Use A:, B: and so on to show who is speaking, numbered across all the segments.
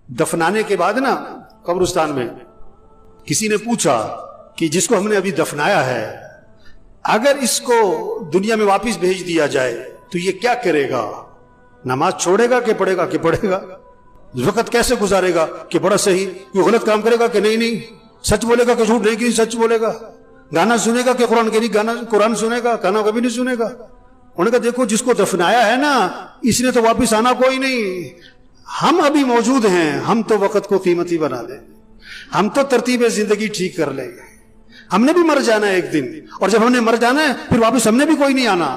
A: دفنانے کے بعد نا قبرستان میں کسی نے پوچھا کہ جس کو ہم نے ابھی دفنایا ہے اگر اس کو دنیا میں واپس بھیج دیا جائے تو یہ کیا کرے گا؟ نماز چھوڑے گا کہ پڑھے گا کہ پڑھے گا؟ وقت کیسے گزارے گا کہ بڑا صحیح؟ کوئی غلط کام کرے گا کہ نہیں سچ بولے گا کہ جھوٹ نہیں کہ سچ بولے گا؟ گانا سنے گا کہ قرآن کے نہیں قرآن سنے گا؟ گانا کبھی نہیں سنے گا۔ انہوں نے کہا دیکھو جس کو دفنایا ہے نا اس نے تو واپس آنا کوئی نہیں، ہم ابھی موجود ہیں، ہم تو وقت کو قیمتی بنا دیں، ہم تو ترتیب زندگی ٹھیک کر لیں گے، ہم نے بھی مر جانا ہے ایک دن، اور جب ہم نے مر جانا ہے پھر واپس ہم نے بھی کوئی نہیں آنا۔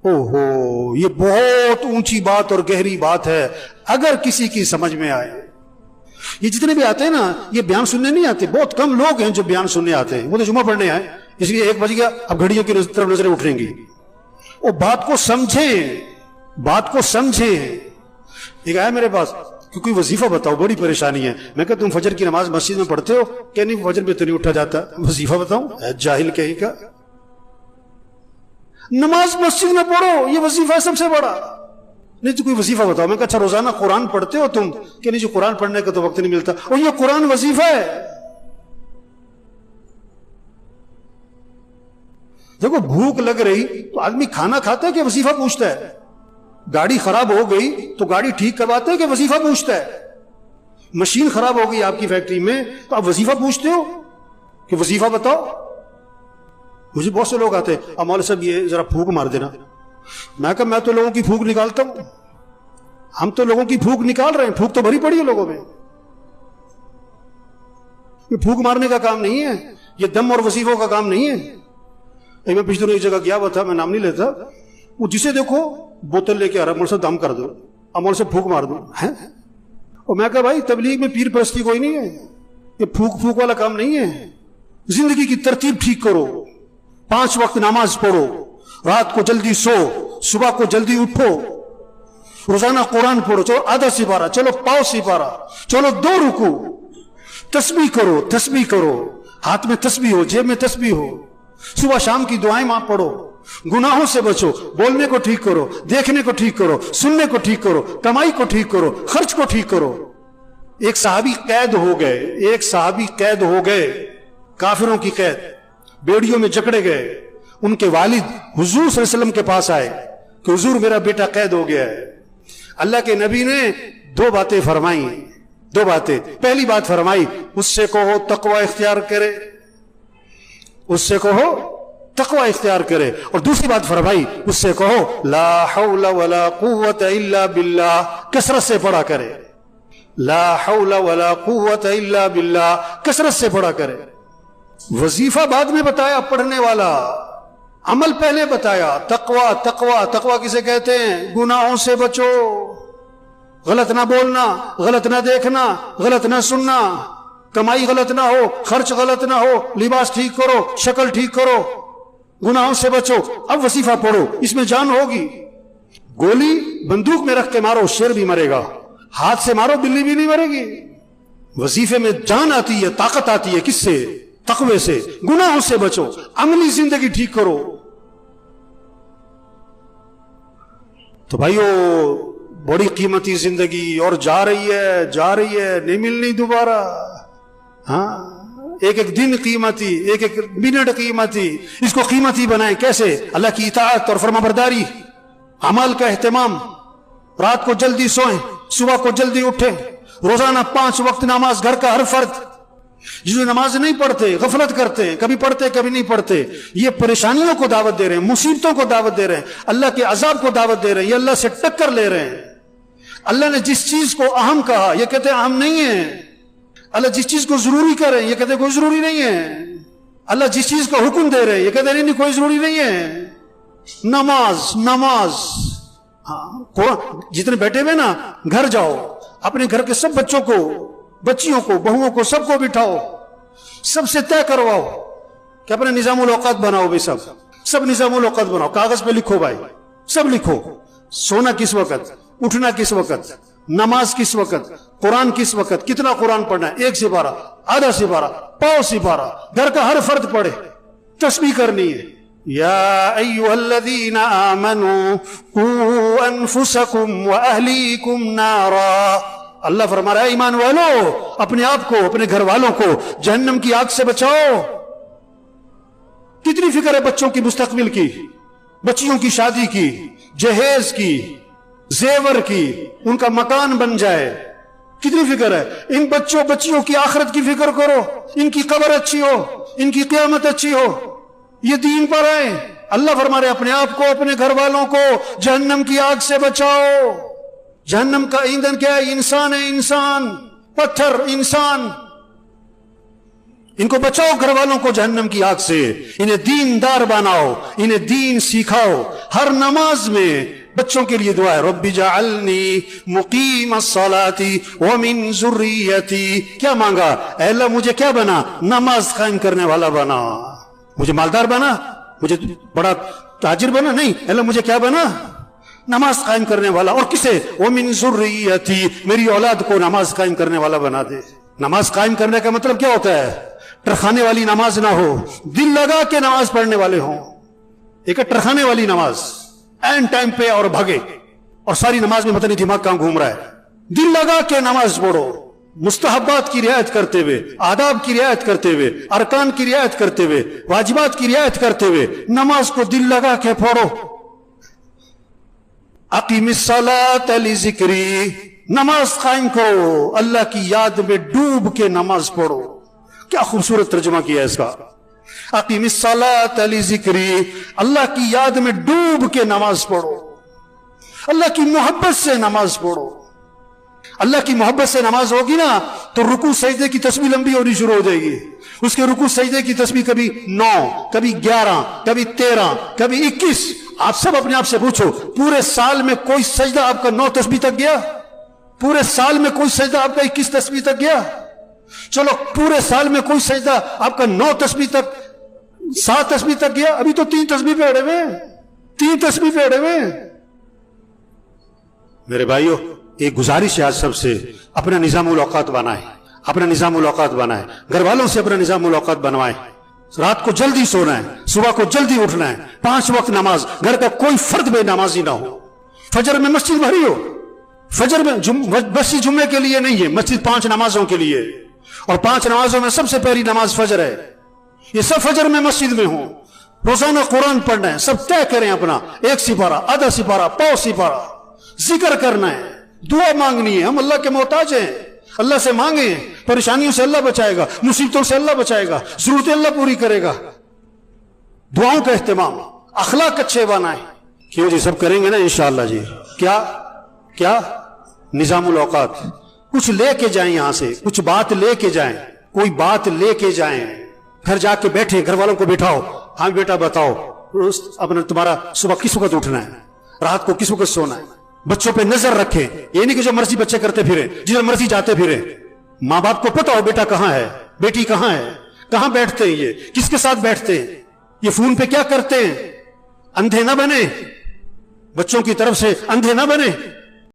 A: اوہو، یہ بہت اونچی بات اور گہری بات ہے اگر کسی کی سمجھ میں آئے۔ یہ جتنے بھی آتے ہیں نا یہ بیان سننے نہیں آتے، بہت کم لوگ ہیں جو بیان سننے آتے ہیں، وہ تو جمعہ پڑھنے آئے، اس لیے 1 بج گیا اب گھڑیوں کی طرف نظریں اٹھیں گی۔ وہ بات کو سمجھیں، بات کو سمجھیں۔ ایک آیا میرے پاس کہ کوئی وظیفہ بتاؤ، بڑی پریشانی ہے۔ میں کہا تم فجر کی نماز مسجد میں پڑھتے ہو؟ کہ نہیں فجر میں تو نہیں اٹھا جاتا، وظیفہ بتاؤں؟ جاہل کہیں کا، نماز مسجد میں پڑھو یہ وظیفہ ہے سب سے بڑا۔ نہیں تو کوئی وظیفہ بتاؤ۔ میں کہا اچھا روزانہ قرآن پڑھتے ہو تم؟ کہ نہیں جو قرآن پڑھنے کا تو وقت نہیں ملتا، اور یہ قرآن وظیفہ ہے۔ دیکھو بھوک لگ رہی تو آدمی کھانا کھاتا ہے کہ وظیفہ پوچھتا ہے؟ گاڑی خراب ہو گئی تو گاڑی ٹھیک کرواتے ہیں کہ وظیفہ پوچھتا ہے؟ مشین خراب ہو گئی آپ کی فیکٹری میں تو آپ وظیفہ پوچھتے ہو کہ وظیفہ بتاؤ؟ مجھے بہت سے لوگ آتے ہیں اب مولوی صاحب یہ ذرا پھونک مار دینا۔ میں کہا میں تو لوگوں کی پھونک نکالتا ہوں، ہم تو لوگوں کی پھونک نکال رہے ہیں، پھونک تو بھری پڑی ہے لوگوں میں۔ یہ پھونک مارنے کا کام نہیں ہے، یہ دم اور وظیفوں کا کام نہیں ہے۔ میں پچھلے دنوں ایک جگہ گیا ہوا تھا، میں نام نہیں لیتا، وہ جسے دیکھو بوتل لے کے آ رہا، مول سے دم کر دو، اب مول سے پھونک مار دو ہے۔ اور میں کہا بھائی تبلیغ میں پیر پرستی کوئی نہیں ہے، یہ پھونک پھونک والا کام نہیں ہے۔ زندگی کی ترتیب ٹھیک کرو، 5 وقت نماز پڑھو، رات کو جلدی سو، صبح کو جلدی اٹھو، روزانہ قرآن پڑھو، چلو آدھا سپارہ، چلو پاؤ سپارہ، چلو 2 رکوع، تسبیح کرو، تسبیح کرو، ہاتھ میں تسبیح ہو، جیب میں تسبیح ہو، صبح شام کی دعائیں ماں پڑھو، گناہوں سے بچو، بولنے کو ٹھیک کرو، دیکھنے کو ٹھیک کرو، سننے کو ٹھیک کرو، کمائی کو ٹھیک کرو، خرچ کو ٹھیک کرو۔ ایک صحابی قید ہو گئے، ایک صحابی قید ہو گئے، کافروں کی قید، بیڑیوں میں جکڑے گئے۔ ان کے والد حضور صلی اللہ علیہ وسلم کے پاس آئے کہ حضور میرا بیٹا قید ہو گیا ہے۔ اللہ کے نبی نے 2 باتیں فرمائی، 2 باتیں۔ پہلی بات فرمائی اس سے کہو تقوی اختیار کرے، اس سے کہو تقوی اختیار کرے، اور دوسری بات فرمائی اس سے کہو لا حول ولا قوت الا باللہ، کثرت سے پڑھا کرے، لا حول ولا قوت الا باللہ، کثرت سے پڑھا کرے۔ وظیفہ بعد میں بتایا پڑھنے والا، عمل پہلے بتایا۔ تقوی تقوی تقوی کسے کہتے ہیں؟ گناہوں سے بچو، غلط نہ بولنا، غلط نہ دیکھنا، غلط نہ سننا، کمائی غلط نہ ہو، خرچ غلط نہ ہو، لباس ٹھیک کرو، شکل ٹھیک کرو، گناہوں سے بچو۔ اب وظیفہ پڑھو، اس میں جان ہوگی۔ گولی بندوق میں رکھ کے مارو شیر بھی مرے گا، ہاتھ سے مارو بلی بھی نہیں مرے گی۔ وظیفے میں جان آتی ہے، طاقت آتی ہے، کس سے؟ تقوی سے۔ گناہوں سے بچو، عملی زندگی ٹھیک کرو۔ تو بھائیو بڑی قیمتی زندگی اور جا رہی ہے، جا رہی ہے، نہیں ملنی دوبارہ۔ ہاں، ایک ایک دن قیمتی، ایک ایک منٹ قیمتی، اس کو قیمتی بنائیں۔ کیسے؟ اللہ کی اطاعت اور فرما برداری، عمل کا اہتمام، رات کو جلدی سوئیں، صبح کو جلدی اٹھیں، روزانہ 5 وقت نماز، گھر کا ہر فرد۔ جس نماز نہیں پڑھتے، غفلت کرتے ہیں، کبھی پڑھتے کبھی نہیں پڑھتے، یہ پریشانیوں کو دعوت دے رہے ہیں، مصیبتوں کو دعوت دے رہے ہیں، اللہ کے عذاب کو دعوت دے رہے ہیں، یہ اللہ سے ٹکر لے رہے ہیں۔ اللہ نے جس چیز کو اہم کہا یہ کہتے ہیں اہم نہیں ہے، اللہ جس چیز کو ضروری کر رہے ہیں یہ کہتے ہیں کوئی ضروری نہیں ہے، اللہ جس چیز کا حکم دے رہے ہیں یہ کہتے ہیں نہیں کوئی ضروری نہیں ہے۔ نماز نماز، ہاں قرآن، جتنے بیٹھے ہوئے نا گھر جاؤ، اپنے گھر کے سب بچوں کو، بچیوں کو، بہوؤں کو، سب کو بٹھاؤ، سب سے طے کرواؤ کہ اپنے نظام الاوقات بناؤ بھی، سب نظام الاوقات بناؤ، کاغذ پہ لکھو بھائی، سب لکھو، سونا کس وقت، اٹھنا کس وقت، نماز کس وقت، قرآن کس وقت، کتنا قرآن پڑھنا ہے، 1 سپارہ، آدھا سپارہ، پاؤ سپارہ، گھر کا ہر فرد پڑھے، تسبیح کرنی ہے۔ یا ایھا الذین آمنوا قوا انفسکم واہلیکم نارا، اللہ فرما رہا ہے ایمان والو اپنے آپ کو اپنے گھر والوں کو جہنم کی آگ سے بچاؤ. کتنی فکر ہے بچوں کی مستقبل کی, بچیوں کی شادی کی, جہیز کی, زیور کی, ان کا مکان بن جائے. کتنی فکر ہے. ان بچوں بچیوں کی آخرت کی فکر کرو, ان کی قبر اچھی ہو, ان کی قیامت اچھی ہو, یہ دین پر آئے. اللہ فرما رہے اپنے آپ کو اپنے گھر والوں کو جہنم کی آگ سے بچاؤ. جہنم کا ایندھن کیا ہے؟ انسان ہے, انسان, پتھر, انسان. ان کو بچاؤ گھر والوں کو جہنم کی آگ سے. انہیں دیندار بناؤ, انہیں دین سکھاؤ. ہر نماز میں بچوں کے لیے دعا ہے رب جعلنی مقیم الصلاۃ ومن ذریتی. کیا مانگا؟ اے اللہ مجھے کیا بنا؟ نماز قائم کرنے والا بنا. مجھے مالدار بنا, مجھے بڑا تاجر بنا نہیں. اے اللہ مجھے کیا بنا؟ نماز قائم کرنے والا. اور کسے؟ ومن ذریتی, میری اولاد کو نماز قائم کرنے والا بنا دے. نماز قائم کرنے کا مطلب کیا ہوتا ہے؟ ٹرخانے والی نماز نہ ہو, دل لگا کے نماز پڑھنے والے ہوں. ایک ٹرخانے والی نماز, این ٹائم پہ اور بھگے, اور ساری نماز میں پتہ نہیں دماغ کہاں گھوم رہا ہے. دل لگا کے نماز پڑھو, مستحبات کی رعایت کرتے ہوئے, آداب کی رعایت کرتے ہوئے, ارکان کی رعایت کرتے ہوئے, واجبات کی رعایت کرتے ہوئے نماز کو دل لگا کے پڑھو. اقیم الصلاۃ لذکری, نماز قائم کرو, اللہ کی یاد میں ڈوب کے نماز پڑھو. کیا خوبصورت ترجمہ کیا ہے اس کا. اقیم الصلاۃ لذکری, اللہ کی یاد میں ڈوب کے نماز پڑھو, اللہ کی محبت سے نماز پڑھو. اللہ کی محبت سے نماز ہوگی نا تو رکوع سجدے کی تسبیح لمبی ہونی شروع ہو جائے گی. اس کے رکوع سجدے کی تسبیح کبھی 9, کبھی 11, کبھی 13, کبھی 21. آپ سب اپنے آپ سے پوچھو, پورے سال میں کوئی سجدہ آپ کا 9 تسبیح تک گیا؟ پورے سال میں کوئی سجدہ آپ کا 21 تسبیح تک گیا؟ چلو پورے سال میں کوئی سجدہ آپ کا 9 تسبیح تک, 7 تسبیح تک گیا؟ ابھی تو 3 تسبیح پہ اڑے ہوئے, 3 تسبیح پہ اڑے ہوئے. میرے بھائیو ایک گزارش ہے آج سب سے, اپنا نظام الاوقات بنائیں, اپنا نظام الاوقات بنائیں. گھر والوں سے اپنا نظام الاوقات بنوائیں. رات کو جلدی سونا ہے, صبح کو جلدی اٹھنا ہے, 5 وقت نماز. گھر کا کوئی فرد بے نمازی نہ ہو. فجر میں مسجد بھری ہو, فجر میں مسجد جمعے کے لیے نہیں ہے, مسجد 5 نمازوں کے لیے, اور 5 نمازوں میں سب سے پہلی نماز فجر ہے. یہ سب فجر میں مسجد میں ہوں. روزانہ قرآن پڑھنا ہے, سب طے کریں اپنا 1 سپارہ, آدھا سپارہ, پاؤ سپارہ. ذکر کرنا ہے, دعا مانگنی ہے. ہم اللہ کے محتاج ہیں, اللہ سے مانگیں. پریشانیوں سے اللہ بچائے گا, مصیبتوں سے اللہ بچائے گا, ضرورتیں اللہ پوری کرے گا. دعاؤں کا اہتمام, اخلاق اچھے بنائیں. کیوں جی, سب کریں گے نا انشاءاللہ جی. کیا نظام الاوقات, کچھ لے کے جائیں یہاں سے, کچھ بات لے کے جائیں, کوئی بات لے کے جائیں. گھر جا کے بیٹھے, گھر والوں کو بٹھاؤ, ہاں بیٹا بتاؤ اپنا تمہارا صبح کس وقت اٹھنا ہے, رات کو کس وقت سونا ہے. بچوں پہ نظر رکھیں, یہ نہیں کہ جو مرضی بچے کرتے پھرے, جدھر مرضی جاتے پھرے. ماں باپ کو پتا ہو بیٹا کہاں ہے, بیٹی کہاں ہے, کہاں بیٹھتے ہیں, یہ کس کے ساتھ بیٹھتے ہیں, یہ فون پہ کیا کرتے ہیں. اندھے نہ بنے, بچوں کی طرف سے اندھے نہ بنے.